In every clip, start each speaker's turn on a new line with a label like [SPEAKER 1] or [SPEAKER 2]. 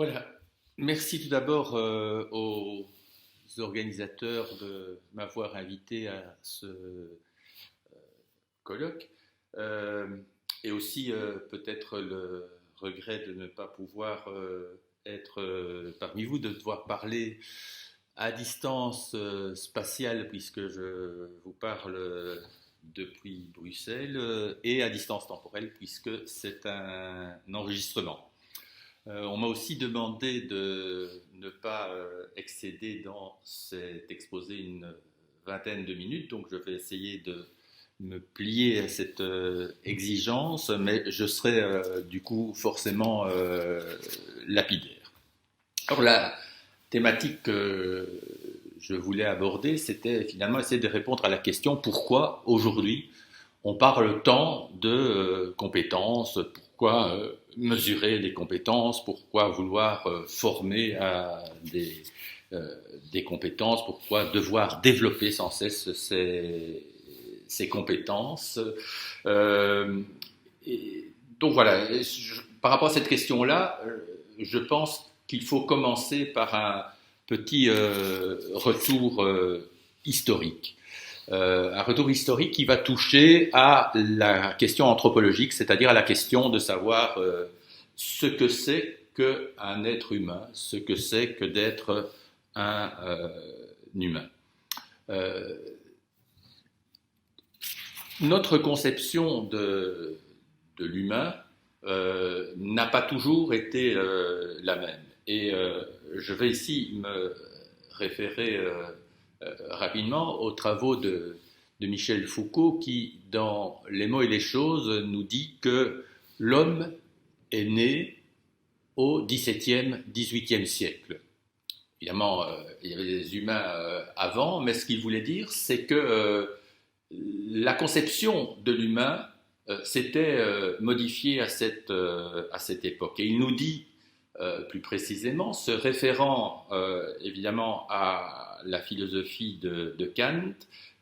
[SPEAKER 1] Voilà. Merci tout d'abord aux organisateurs de m'avoir invité à ce colloque et aussi peut-être le regret de ne pas pouvoir être parmi vous, de devoir parler à distance spatiale puisque je vous parle depuis Bruxelles et à distance temporelle puisque c'est un enregistrement. On m'a aussi demandé de ne pas excéder dans cet exposé une vingtaine de minutes, donc je vais essayer de me plier à cette exigence, mais je serai du coup forcément lapidaire. Alors la thématique que je voulais aborder, c'était finalement essayer de répondre à la question pourquoi aujourd'hui on parle tant de compétences, pourquoi mesurer les compétences, pourquoi vouloir former à des compétences, pourquoi devoir développer sans cesse ces compétences. Et donc voilà, par rapport à cette question-là, je pense qu'il faut commencer par un petit retour historique. Un retour historique qui va toucher à la question anthropologique, c'est-à-dire à la question de savoir ce que c'est qu'un être humain, ce que c'est que d'être un humain. Notre conception de l'humain n'a pas toujours été la même. Et je vais ici me référer rapidement aux travaux de Michel Foucault qui, dans Les mots et les choses, nous dit que l'homme est né au XVIIe, XVIIIe siècle. Évidemment, il y avait des humains avant, mais ce qu'il voulait dire, c'est que la conception de l'humain s'était modifiée à cette époque. Et il nous dit, plus précisément, se référant évidemment à la philosophie de Kant,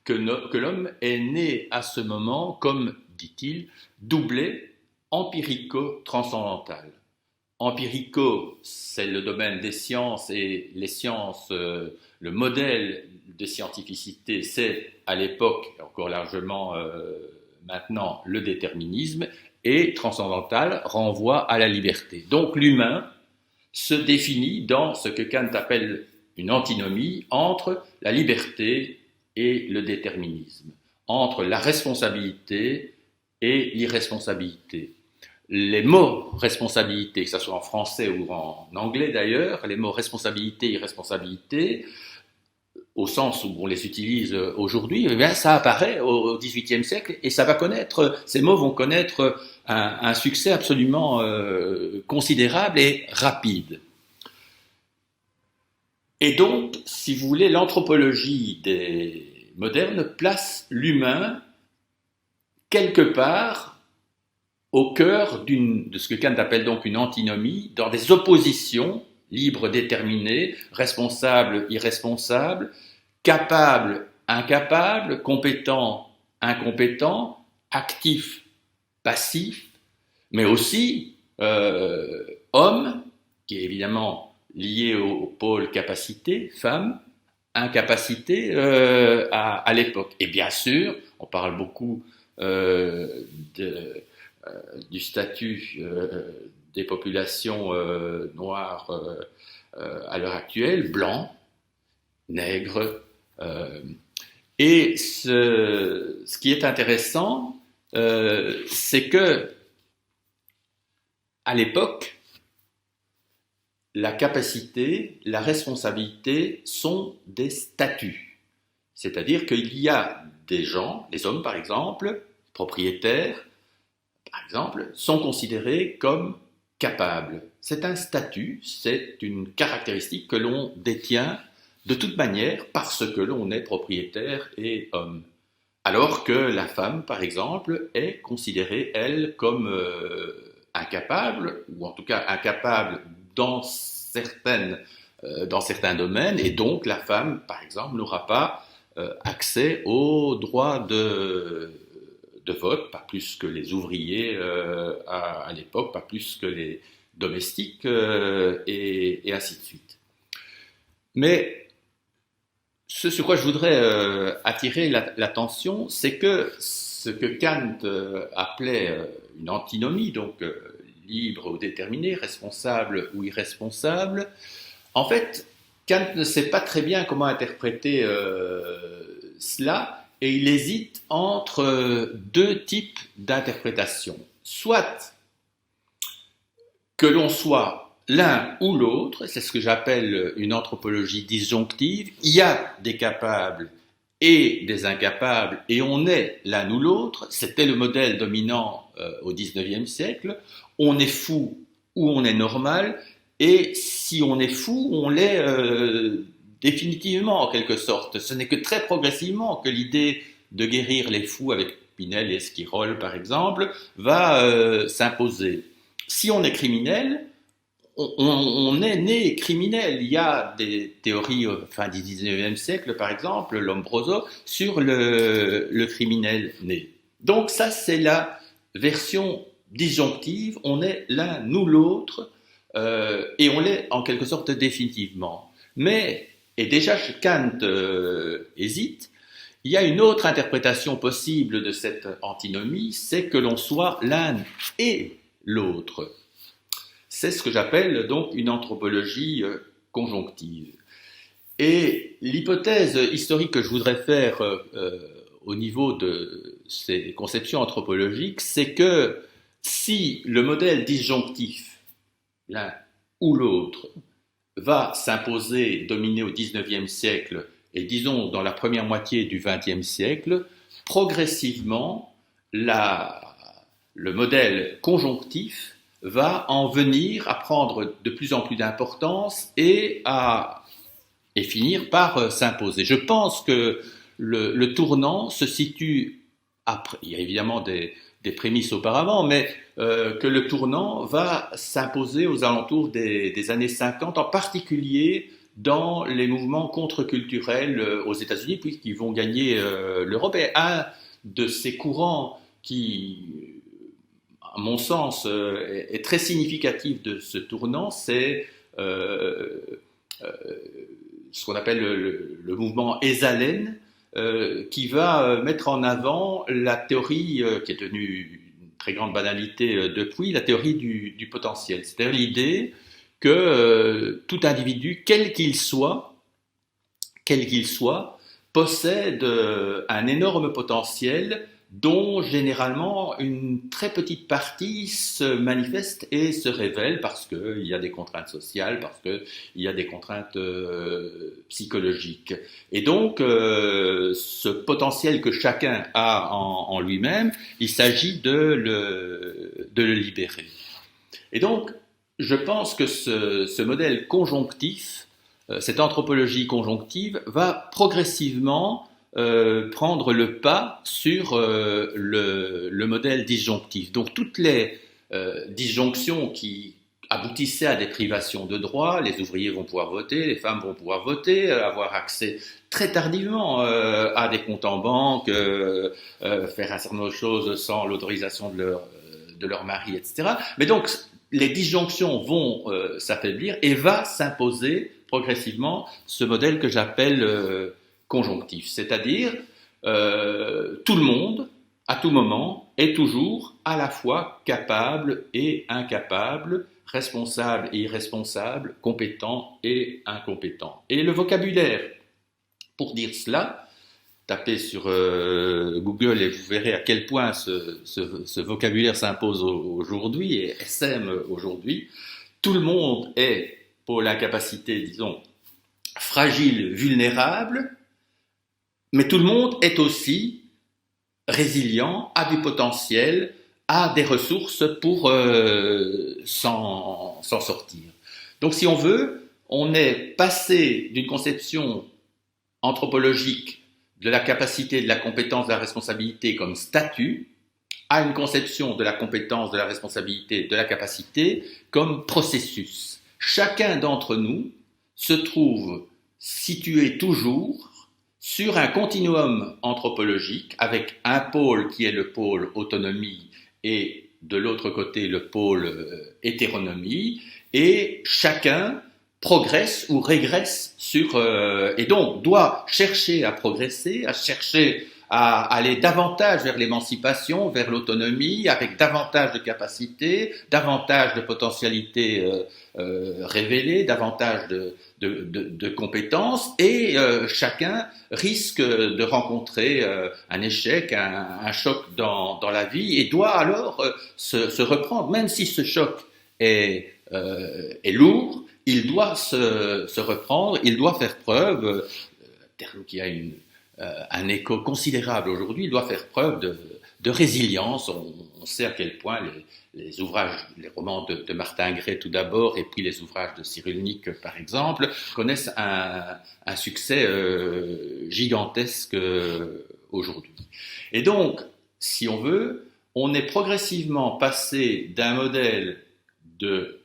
[SPEAKER 1] que l'homme est né à ce moment, comme dit-il, doublé empirico-transcendantal. Empirico, c'est le domaine des sciences et les sciences, le modèle de scientificité, c'est à l'époque, et encore largement maintenant, le déterminisme, et transcendantal renvoie à la liberté. Donc l'humain se définit dans ce que Kant appelle une antinomie entre la liberté et le déterminisme, entre la responsabilité et l'irresponsabilité. Les mots responsabilité, que ce soit en français ou en anglais d'ailleurs, les mots responsabilité et irresponsabilité, au sens où on les utilise aujourd'hui, eh bien, ça apparaît au XVIIIe siècle et ça va connaître, ces mots vont connaître un succès absolument considérable et rapide. Et donc, si vous voulez, l'anthropologie des modernes place l'humain quelque part au cœur de ce que Kant appelle donc une antinomie, dans des oppositions libres, déterminées, responsables, irresponsables, capables, incapables, compétents, incompétents, actifs, passifs, mais aussi hommes, qui est évidemment lié au pôle capacité, femmes, incapacité à l'époque. Et bien sûr, on parle beaucoup du statut des populations noires à l'heure actuelle, blancs, nègres. Et ce qui est intéressant, c'est que à l'époque, la capacité, la responsabilité sont des statuts. C'est-à-dire qu'il y a des gens, les hommes par exemple, propriétaires, par exemple, sont considérés comme capables. C'est un statut, c'est une caractéristique que l'on détient de toute manière parce que l'on est propriétaire et homme. Alors que la femme, par exemple, est considérée, elle, comme incapable, ou en tout cas incapable dans certains domaines, et donc la femme, par exemple, n'aura pas accès aux droits de vote, pas plus que les ouvriers à l'époque, pas plus que les domestique, et ainsi de suite. Mais ce sur quoi je voudrais attirer l'attention, c'est que ce que Kant appelait une antinomie, donc libre ou déterminé, responsable ou irresponsable, en fait, Kant ne sait pas très bien comment interpréter cela, et il hésite entre deux types d'interprétation. Soit que l'on soit l'un ou l'autre, c'est ce que j'appelle une anthropologie disjonctive, il y a des capables et des incapables, et on est l'un ou l'autre, c'était le modèle dominant au XIXe siècle, on est fou ou on est normal, et si on est fou, on l'est définitivement en quelque sorte. Ce n'est que très progressivement que l'idée de guérir les fous avec Pinel et Esquirol par exemple va s'imposer. Si on est criminel, on est né criminel. Il y a des théories fin du XIXe siècle, par exemple, Lombroso, sur le criminel né. Donc ça, c'est la version disjonctive. On est l'un ou l'autre, et on l'est en quelque sorte définitivement. Mais, et déjà Kant hésite, il y a une autre interprétation possible de cette antinomie, c'est que l'on soit l'un et l'autre. C'est ce que j'appelle donc une anthropologie conjonctive. Et l'hypothèse historique que je voudrais faire au niveau de ces conceptions anthropologiques, c'est que si le modèle disjonctif, l'un ou l'autre, va s'imposer, dominer au XIXe siècle, et disons dans la première moitié du XXe siècle, progressivement, le modèle conjonctif va en venir à prendre de plus en plus d'importance et finir par s'imposer. Je pense que le tournant se situe après. Il y a évidemment des prémices auparavant, mais que le tournant va s'imposer aux alentours des années 50, en particulier dans les mouvements contre-culturels aux États-Unis, puisqu'ils vont gagner l'Europe. Et un de ces courants qui, à mon sens, est très significatif de ce tournant, c'est ce qu'on appelle le mouvement Esalen, qui va mettre en avant la théorie qui est devenue une très grande banalité depuis, la théorie du potentiel. C'est-à-dire l'idée que tout individu, quel qu'il soit, possède un énorme potentiel dont généralement une très petite partie se manifeste et se révèle parce qu'il y a des contraintes sociales, parce qu'il y a des contraintes psychologiques. Et donc, ce potentiel que chacun a en lui-même, il s'agit de le libérer. Et donc, je pense que ce modèle conjonctif, cette anthropologie conjonctive, va progressivement prendre le pas sur le modèle disjonctif. Donc toutes les disjonctions qui aboutissaient à des privations de droits, les ouvriers vont pouvoir voter, les femmes vont pouvoir voter, avoir accès très tardivement à des comptes en banque, faire un certain nombre de choses sans l'autorisation de leur mari, etc. Mais donc les disjonctions vont s'affaiblir et va s'imposer progressivement ce modèle que j'appelle conjonctif, c'est-à-dire tout le monde, à tout moment, est toujours à la fois capable et incapable, responsable et irresponsable, compétent et incompétent. Et le vocabulaire, pour dire cela, tapez sur Google et vous verrez à quel point ce vocabulaire s'impose aujourd'hui et sème aujourd'hui. Tout le monde est, pour l'incapacité, disons, fragile, vulnérable, mais tout le monde est aussi résilient, a du potentiel, a des ressources pour s'en sortir. Donc si on veut, on est passé d'une conception anthropologique de la capacité, de la compétence, de la responsabilité comme statut, à une conception de la compétence, de la responsabilité, de la capacité comme processus. Chacun d'entre nous se trouve situé toujours sur un continuum anthropologique avec un pôle qui est le pôle autonomie et de l'autre côté le pôle hétéronomie, et chacun progresse ou régresse et donc doit chercher à progresser, à chercher à aller davantage vers l'émancipation, vers l'autonomie, avec davantage de capacités, davantage de potentialités révélées, davantage de compétences, et chacun risque de rencontrer un échec, un choc dans la vie, et doit alors se reprendre, même si ce choc est lourd, il doit se reprendre, il doit faire preuve, terme qui a un écho considérable aujourd'hui, il doit faire preuve de résilience. On sait à quel point les ouvrages, les romans de Martin Gray tout d'abord, et puis les ouvrages de Cyrulnik par exemple, connaissent un succès gigantesque aujourd'hui. Et donc, si on veut, on est progressivement passé d'un modèle de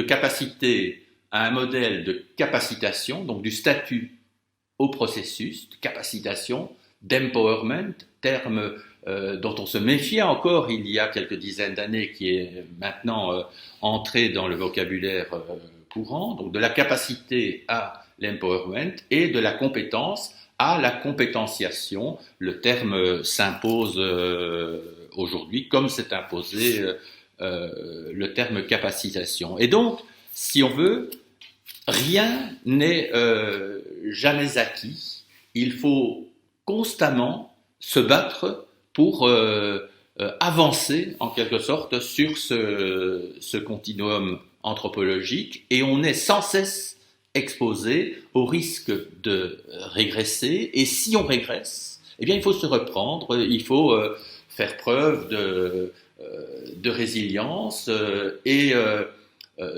[SPEAKER 1] capacité à un modèle de capacitation, donc du statut au processus de capacitation, d'empowerment, terme dont on se méfiait encore il y a quelques dizaines d'années, qui est maintenant entré dans le vocabulaire courant, donc de la capacité à l'empowerment et de la compétence à la compétentiation. Le terme s'impose aujourd'hui, comme s'est imposé le terme capacitation. Et donc, si on veut, rien n'est jamais acquis. Il faut constamment se battre pour avancer, en quelque sorte, sur ce continuum anthropologique, et on est sans cesse exposé au risque de régresser, et si on régresse, eh bien, il faut se reprendre, il faut faire preuve de résilience et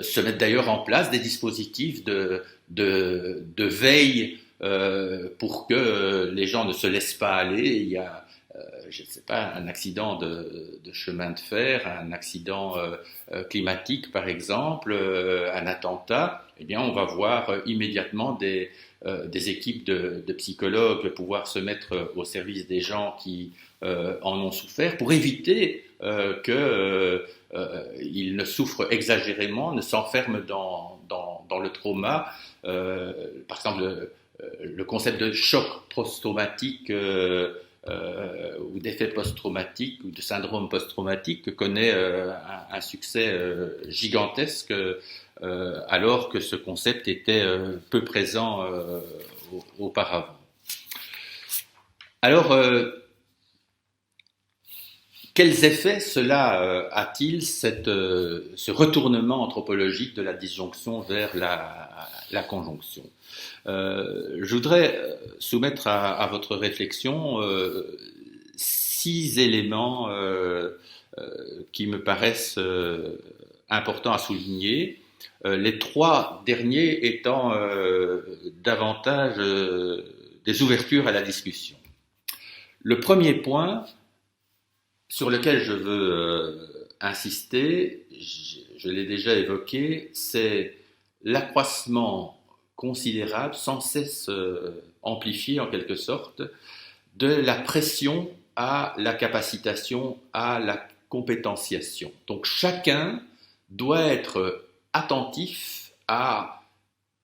[SPEAKER 1] se mettre d'ailleurs en place des dispositifs de veille pour que les gens ne se laissent pas aller. Il y a, je ne sais pas, un accident de chemin de fer, un accident climatique par exemple, un attentat, eh bien on va voir immédiatement des équipes de psychologues pouvoir se mettre au service des gens qui en ont souffert pour éviter qu'ils ne souffrent exagérément, ne s'enferment dans le trauma. Par exemple, le concept de choc post-traumatique ou d'effet post-traumatique ou de syndrome post-traumatique connaît un succès gigantesque alors que ce concept était peu présent auparavant. Alors, quels effets cela a-t-il, ce retournement anthropologique de la disjonction vers la conjonction? Je voudrais soumettre à votre réflexion 6 éléments qui me paraissent importants à souligner, les 3 derniers étant davantage des ouvertures à la discussion. Le premier point sur lequel je veux insister, je l'ai déjà évoqué, c'est l'accroissement considérable, sans cesse amplifié en quelque sorte, de la pression à la capacitation, à la compétentiation. Donc chacun doit être attentif à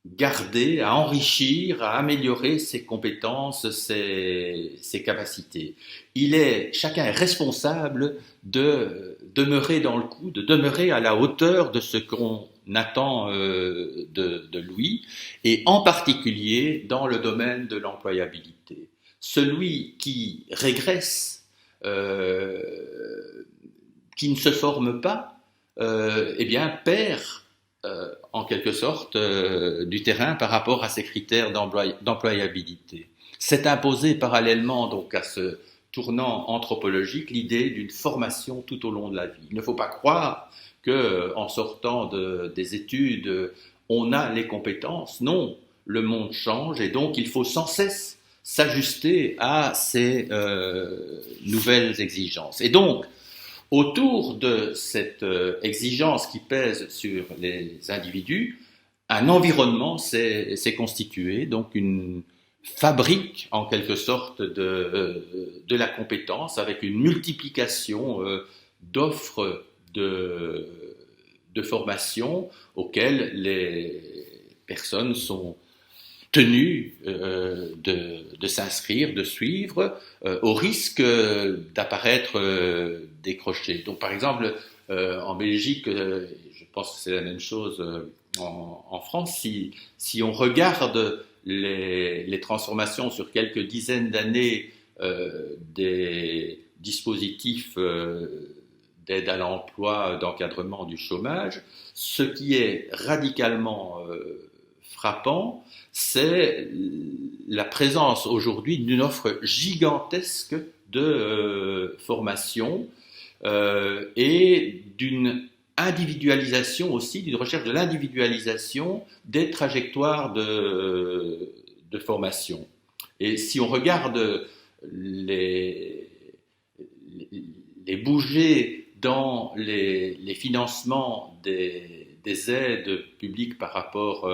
[SPEAKER 1] garder, à enrichir, à améliorer ses compétences, ses capacités. Chacun est responsable de demeurer dans le coup, de demeurer à la hauteur de ce qu'on attend de lui, et en particulier dans le domaine de l'employabilité. Celui qui régresse, qui ne se forme pas, eh bien perd en quelque sorte du terrain par rapport à ces critères d'employabilité. C'est imposé parallèlement donc à ce tournant anthropologique l'idée d'une formation tout au long de la vie. Il ne faut pas croire qu'en sortant des études, on a les compétences. Non, le monde change et donc il faut sans cesse s'ajuster à ces nouvelles exigences. Et donc, autour de cette exigence qui pèse sur les individus, un environnement s'est constitué, donc une fabrique en quelque sorte de la compétence avec une multiplication d'offres de formation auxquelles les personnes sont tenues de s'inscrire, de suivre, au risque d'apparaître décrochées. Donc par exemple, en Belgique, je pense que c'est la même chose en France, si on regarde les transformations sur quelques dizaines d'années des dispositifs d'aide à l'emploi, d'encadrement du chômage, ce qui est radicalement frappant, c'est la présence aujourd'hui d'une offre gigantesque de formation et d'une individualisation aussi, d'une recherche de l'individualisation des trajectoires de formation. Et si on regarde les bougées dans les financements des aides publiques par rapport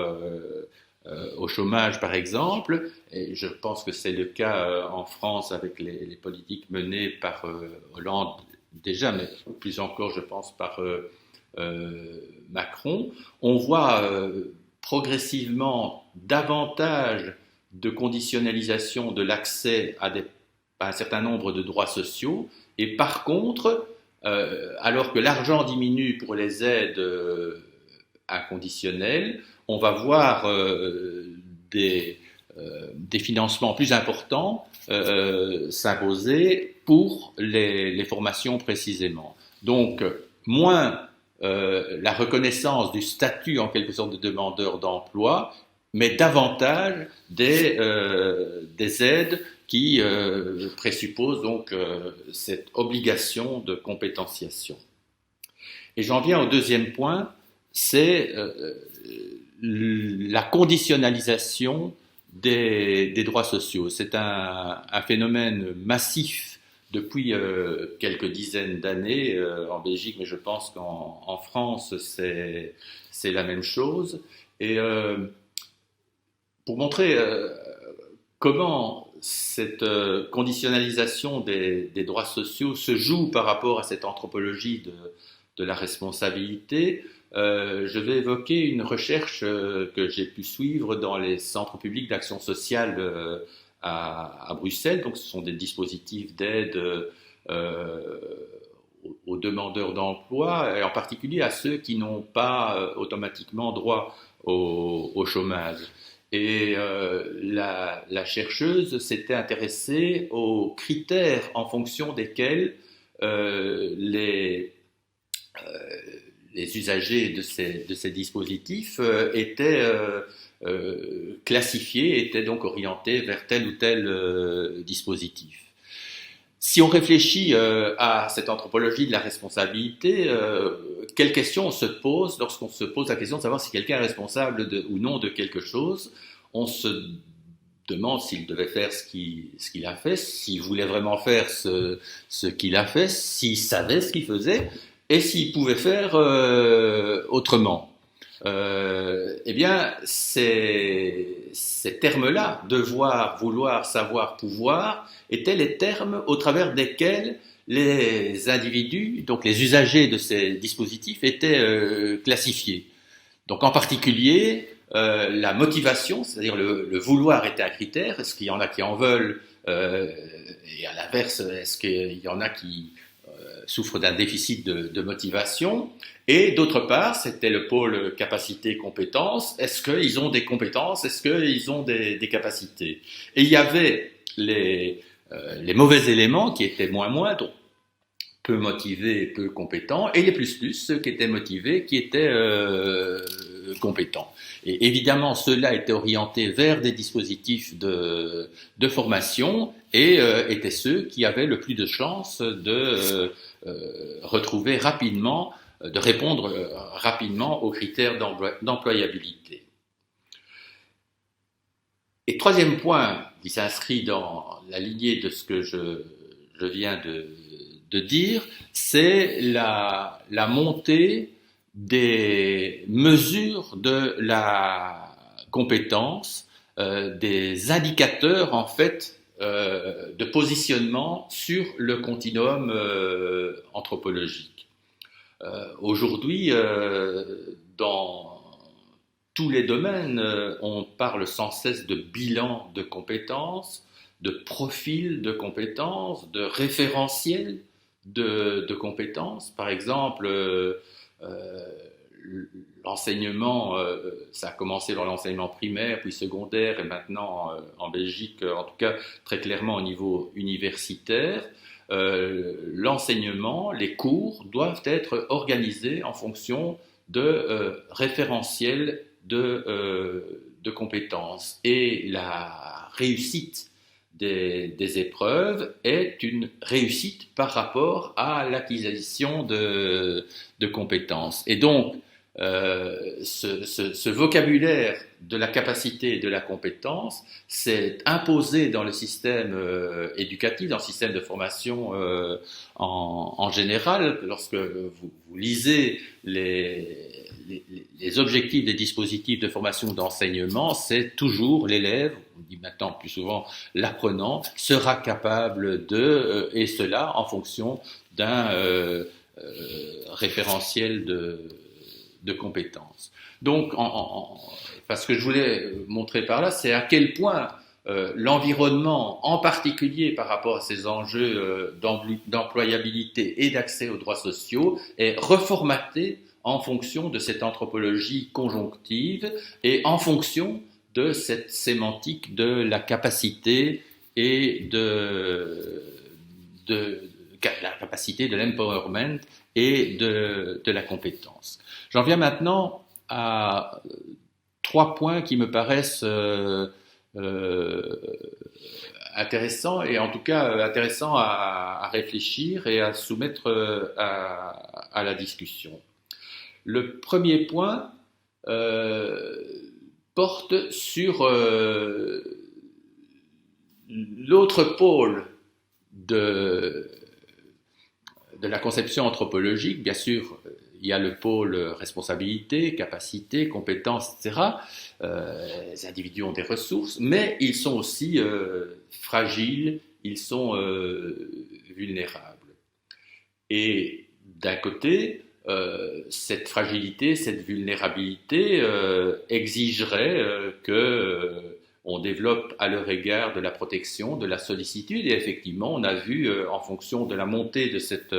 [SPEAKER 1] au chômage, par exemple, et je pense que c'est le cas en France avec les politiques menées par Hollande déjà, mais plus encore, je pense, par Macron, on voit progressivement davantage de conditionnalisation de l'accès à un certain nombre de droits sociaux, et par contre, alors que l'argent diminue pour les aides inconditionnelles, on va voir des financements plus importants s'imposer pour les formations précisément. Donc, moins la reconnaissance du statut en quelque sorte de demandeur d'emploi, mais davantage des aides qui présupposent donc cette obligation de compétentiation. Et j'en viens au deuxième point, c'est la conditionnalisation des droits sociaux. C'est un phénomène massif depuis quelques dizaines d'années en Belgique, mais je pense qu'en France, c'est la même chose. Et pour montrer comment cette conditionnalisation des droits sociaux se joue par rapport à cette anthropologie de la responsabilité, je vais évoquer une recherche que j'ai pu suivre dans les centres publics d'action sociale à Bruxelles. Donc, ce sont des dispositifs d'aide aux demandeurs d'emploi, et en particulier à ceux qui n'ont pas automatiquement droit au chômage. Et la chercheuse s'était intéressée aux critères en fonction desquels les usagers de ces dispositifs étaient classifiés, étaient donc orientés vers tel ou tel dispositif. Si on réfléchit à cette anthropologie de la responsabilité, quelles questions on se pose lorsqu'on se pose la question de savoir si quelqu'un est responsable ou non de quelque chose? On se demande s'il devait faire ce qu'il a fait, s'il voulait vraiment faire ce qu'il a fait, s'il savait ce qu'il faisait, et s'il pouvait faire autrement. Eh bien, ces termes-là, devoir, vouloir, savoir, pouvoir, étaient les termes au travers desquels les individus, donc les usagers de ces dispositifs, étaient classifiés. Donc en particulier, la motivation, c'est-à-dire le vouloir était un critère. Est-ce qu'il y en a qui en veulent et à l'inverse, est-ce qu'il y en a qui souffrent d'un déficit de motivation? Et d'autre part, c'était le pôle capacité-compétences. Est-ce qu'ils ont des compétences? Est-ce qu'ils ont des capacités? Et il y avait les mauvais éléments qui étaient moins, donc peu motivés, peu compétents, et les plus, ceux qui étaient motivés, qui étaient compétents. Et évidemment, ceux-là étaient orientés vers des dispositifs de formation et étaient ceux qui avaient le plus de chances de retrouver rapidement, de répondre rapidement aux critères d'employabilité. Et troisième point qui s'inscrit dans la lignée de ce que je viens de dire, c'est la montée des mesures de la compétence, des indicateurs en fait de positionnement sur le continuum anthropologique. Aujourd'hui, dans tous les domaines, on parle sans cesse de bilan de compétences, de profil de compétences, de référentiel de compétences. Par exemple, l'enseignement, ça a commencé dans l'enseignement primaire, puis secondaire, et maintenant en Belgique, en tout cas très clairement au niveau universitaire. L'enseignement, les cours doivent être organisés en fonction de référentiels de compétences. Et la réussite des épreuves est une réussite par rapport à l'acquisition de compétences. Et donc, ce vocabulaire de la capacité et de la compétence s'est imposé dans le système éducatif, dans le système de formation en général. Lorsque vous lisez les objectifs des dispositifs de formation d'enseignement, c'est toujours l'élève, on dit maintenant plus souvent l'apprenant, sera capable de, et cela en fonction d'un référentiel de compétences. Donc, ce que je voulais montrer par là, c'est à quel point l'environnement, en particulier par rapport à ces enjeux d'employabilité et d'accès aux droits sociaux, est reformaté en fonction de cette anthropologie conjonctive et en fonction de cette sémantique de la capacité et de la capacité de l'empowerment et de la compétence. J'en viens maintenant à 3 points qui me paraissent intéressants, et en tout cas intéressants à réfléchir et à soumettre à la discussion. Le premier point porte sur l'autre pôle de la conception anthropologique. Bien sûr, il y a le pôle responsabilité, capacité, compétence, etc. Les individus ont des ressources, mais ils sont aussi fragiles, ils sont vulnérables. Et d'un côté, cette fragilité, cette vulnérabilité exigerait qu'on développe à leur égard de la protection, de la sollicitude. Et effectivement, on a vu, en fonction de la montée de cette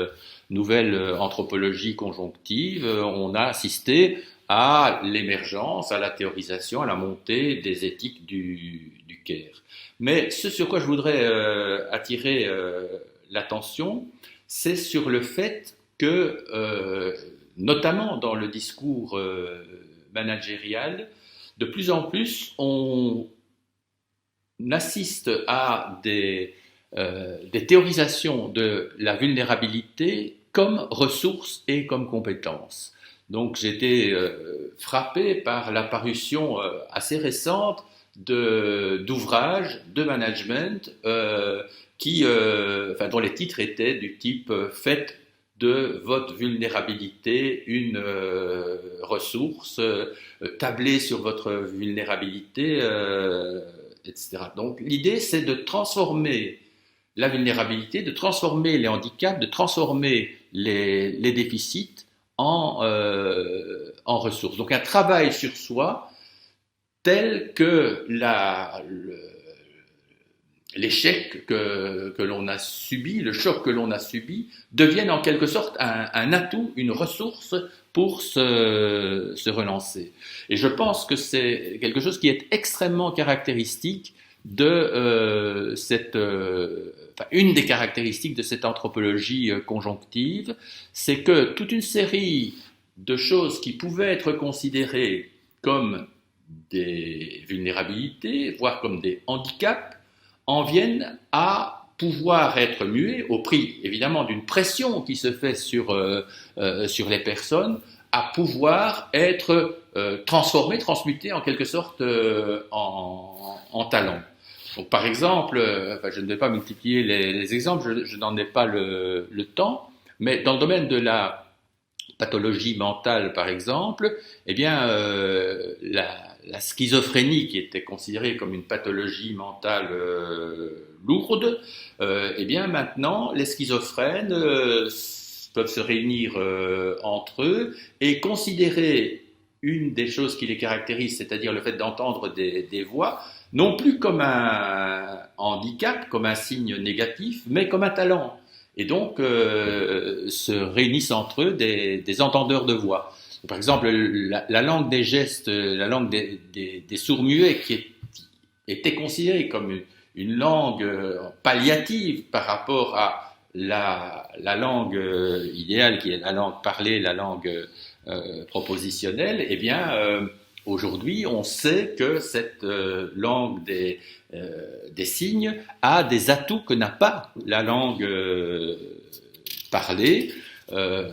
[SPEAKER 1] nouvelle anthropologie conjonctive, on a assisté à l'émergence, à la théorisation, à la montée des éthiques du care. Mais ce sur quoi je voudrais attirer l'attention, c'est sur le fait que, notamment dans le discours managérial, de plus en plus, on assiste à des théorisations de la vulnérabilité comme ressource et comme compétence. Donc j'ai été frappé par l'apparition assez récente d'ouvrages de management dont les titres étaient du type « Faites de votre vulnérabilité une ressource, tablez sur votre vulnérabilité, etc. » Donc l'idée, c'est de transformer la vulnérabilité, de transformer les handicaps, de transformer les déficits en ressources. Donc un travail sur soi tel que l'échec que l'on a subi, le choc que l'on a subi, devienne en quelque sorte un atout, une ressource pour se relancer. Et je pense que c'est quelque chose qui est extrêmement caractéristique de une des caractéristiques de cette anthropologie conjonctive, c'est que toute une série de choses qui pouvaient être considérées comme des vulnérabilités, voire comme des handicaps, en viennent à pouvoir être muées au prix, évidemment, d'une pression qui se fait sur les personnes, à pouvoir être transformées, transmutées en quelque sorte en talent. Donc, par exemple, je ne vais pas multiplier les exemples, je n'en ai pas le temps, mais dans le domaine de la pathologie mentale, par exemple, eh bien, la schizophrénie, qui était considérée comme une pathologie mentale lourde, eh bien maintenant, les schizophrènes peuvent se réunir entre eux et considérer une des choses qui les caractérise, c'est-à-dire le fait d'entendre des voix, non plus comme un handicap, comme un signe négatif, mais comme un talent. Et donc se réunissent entre eux des entendeurs de voix. Par exemple, la langue des gestes, la langue des sourds-muets, était considérée comme une langue palliative par rapport à la langue idéale, qui est la langue parlée, la langue propositionnelle, eh bien, aujourd'hui, on sait que cette langue des signes a des atouts que n'a pas la langue parlée,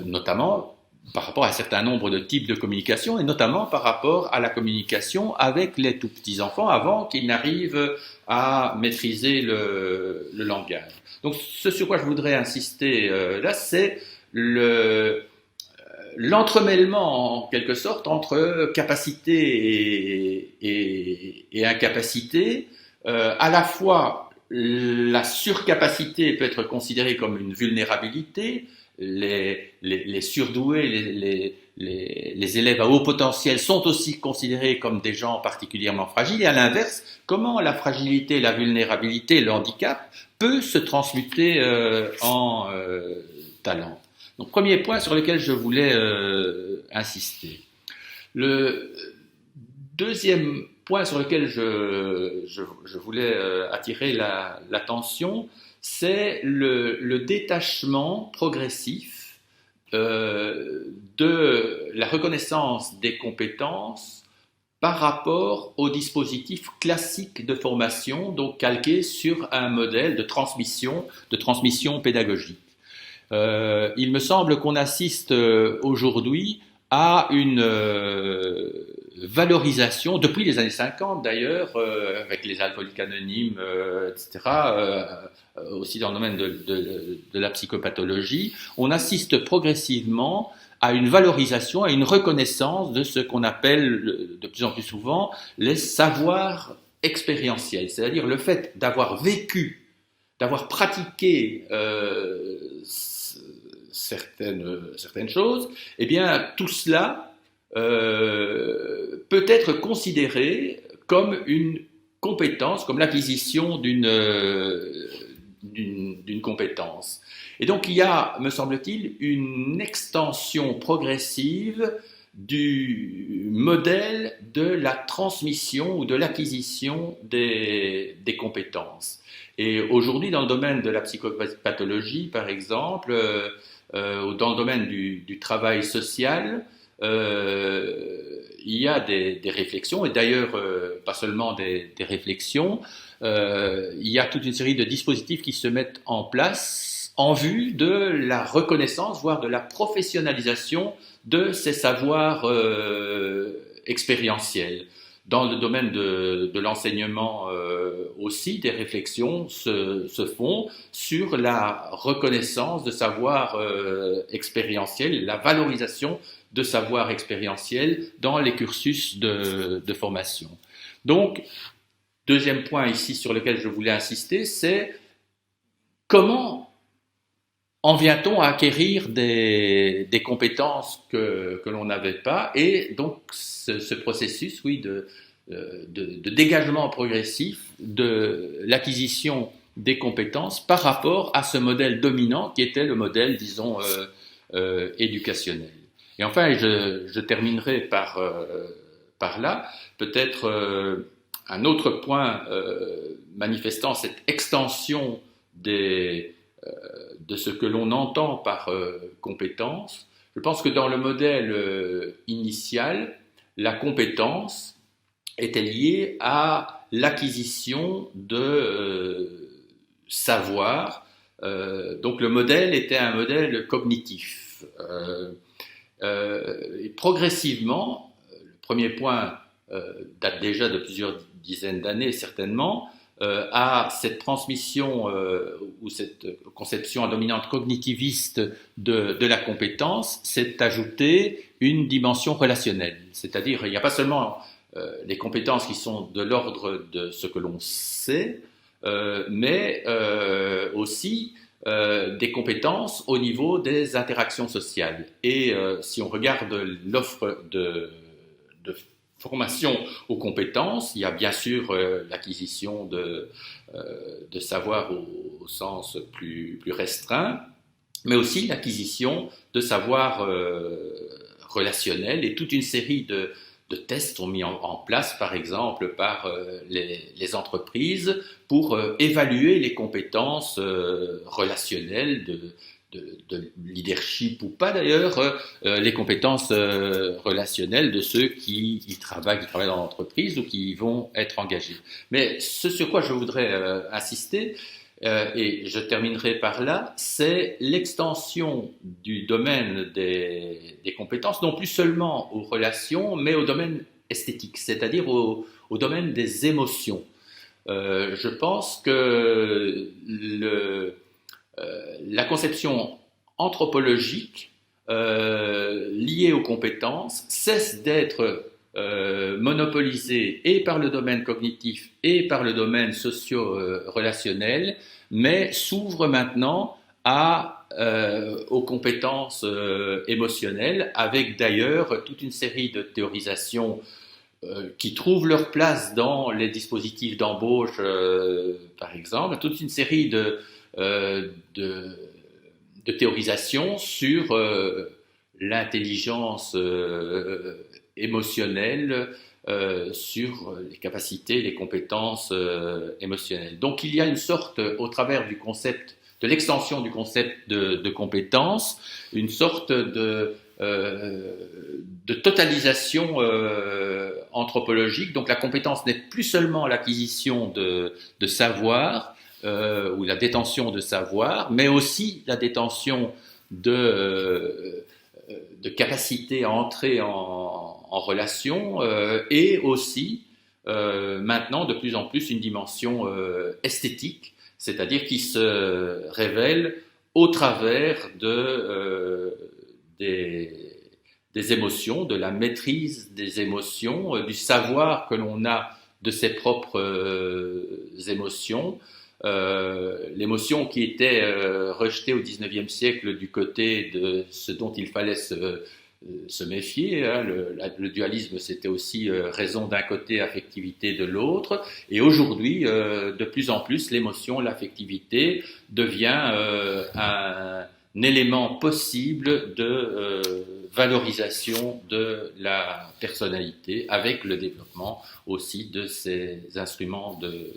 [SPEAKER 1] notamment par rapport à un certain nombre de types de communication, et notamment par rapport à la communication avec les tout petits enfants avant qu'ils n'arrivent à maîtriser le langage. Donc ce sur quoi je voudrais insister là, c'est l'entremêlement en quelque sorte entre capacité et incapacité. À la fois la surcapacité peut être considérée comme une vulnérabilité, les surdoués, les élèves à haut potentiel sont aussi considérés comme des gens particulièrement fragiles, et à l'inverse, comment la fragilité, la vulnérabilité, le handicap peut se transmuter en talent. Donc, premier point sur lequel je voulais insister. Le deuxième point sur lequel je voulais attirer l'attention, c'est le détachement progressif de la reconnaissance des compétences par rapport au dispositif classique de formation, donc calqué sur un modèle de transmission pédagogique. Il me semble qu'on assiste aujourd'hui à une valorisation, depuis les années 50 d'ailleurs, avec les alcooliques anonymes, etc., aussi dans le domaine de la psychopathologie, on assiste progressivement à une valorisation, à une reconnaissance de ce qu'on appelle de plus en plus souvent les savoirs expérientiels, c'est-à-dire le fait d'avoir vécu, d'avoir pratiqué certaines choses, eh bien tout cela peut être considéré comme une compétence, comme l'acquisition d'une compétence. Et donc il y a, me semble-t-il, une extension progressive du modèle de la transmission ou de l'acquisition des compétences. Et aujourd'hui, dans le domaine de la psychopathologie, par exemple, ou dans le domaine du travail social, il y a des réflexions, et d'ailleurs pas seulement des réflexions, il y a toute une série de dispositifs qui se mettent en place en vue de la reconnaissance, voire de la professionnalisation de ces savoirs expérientiels. Dans le domaine de l'enseignement aussi, des réflexions se font sur la reconnaissance de savoirs expérientiels, la valorisation de savoirs expérientiels dans les cursus de formation. Donc, deuxième point ici sur lequel je voulais insister, c'est comment en vient-on à acquérir des compétences que l'on n'avait pas, et donc ce processus, oui, de dégagement progressif de l'acquisition des compétences par rapport à ce modèle dominant qui était le modèle, disons, éducationnel. Et enfin, je terminerai par là, peut-être un autre point manifestant cette extension de ce que l'on entend par compétence. Je pense que dans le modèle initial, la compétence était liée à l'acquisition de savoir. Donc le modèle était un modèle cognitif. Et progressivement, le premier point date déjà de plusieurs dizaines d'années certainement, à cette transmission ou cette conception à dominante cognitiviste de la compétence s'est ajoutée une dimension relationnelle. C'est-à-dire, il n'y a pas seulement les compétences qui sont de l'ordre de ce que l'on sait, mais aussi des compétences au niveau des interactions sociales. Et si on regarde l'offre de formation aux compétences, il y a bien sûr l'acquisition de savoir au sens plus restreint, mais aussi l'acquisition de savoir relationnel, et toute une série de tests sont mis en place, par exemple, par les entreprises pour évaluer les compétences relationnelles de leadership ou pas d'ailleurs, les compétences relationnelles de ceux qui travaillent dans l'entreprise ou qui vont être engagés. Mais ce sur quoi je voudrais insister, et je terminerai par là, c'est l'extension du domaine des compétences, non plus seulement aux relations, mais au domaine esthétique, c'est-à-dire au domaine des émotions. Je pense que la conception anthropologique liée aux compétences cesse d'être monopolisée et par le domaine cognitif et par le domaine socio-relationnel, mais s'ouvre maintenant aux compétences émotionnelles, avec d'ailleurs toute une série de théorisations qui trouvent leur place dans les dispositifs d'embauche, par exemple, toute une série de théorisation sur l'intelligence émotionnelle, sur les capacités, les compétences émotionnelles. Donc il y a une sorte, au travers du concept, de l'extension du concept de compétences, une sorte de totalisation anthropologique. Donc la compétence n'est plus seulement l'acquisition de savoir, ou la détention de savoir, mais aussi la détention de capacité à entrer en relation, et aussi maintenant de plus en plus une dimension esthétique, c'est-à-dire qui se révèle au travers des émotions, de la maîtrise des émotions, du savoir que l'on a de ses propres émotions. L'émotion qui était rejetée au XIXe siècle du côté de ce dont il fallait se méfier. Hein. Le dualisme, c'était aussi raison d'un côté, affectivité de l'autre. Et aujourd'hui, de plus en plus, l'émotion, l'affectivité devient un élément possible de valorisation de la personnalité, avec le développement aussi de ces instruments de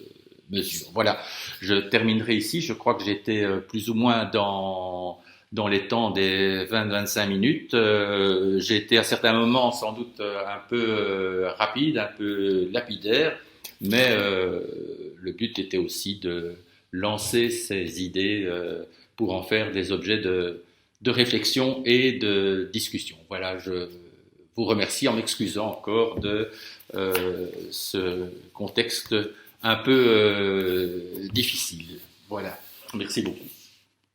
[SPEAKER 1] mesure. Voilà, je terminerai ici. Je crois que j'étais plus ou moins dans les temps des 20-25 minutes. J'ai été à certains moments sans doute un peu rapide, un peu lapidaire, mais le but était aussi de lancer ces idées pour en faire des objets de réflexion et de discussion. Voilà, je vous remercie en m'excusant encore de ce contexte un peu difficile. Voilà, merci beaucoup.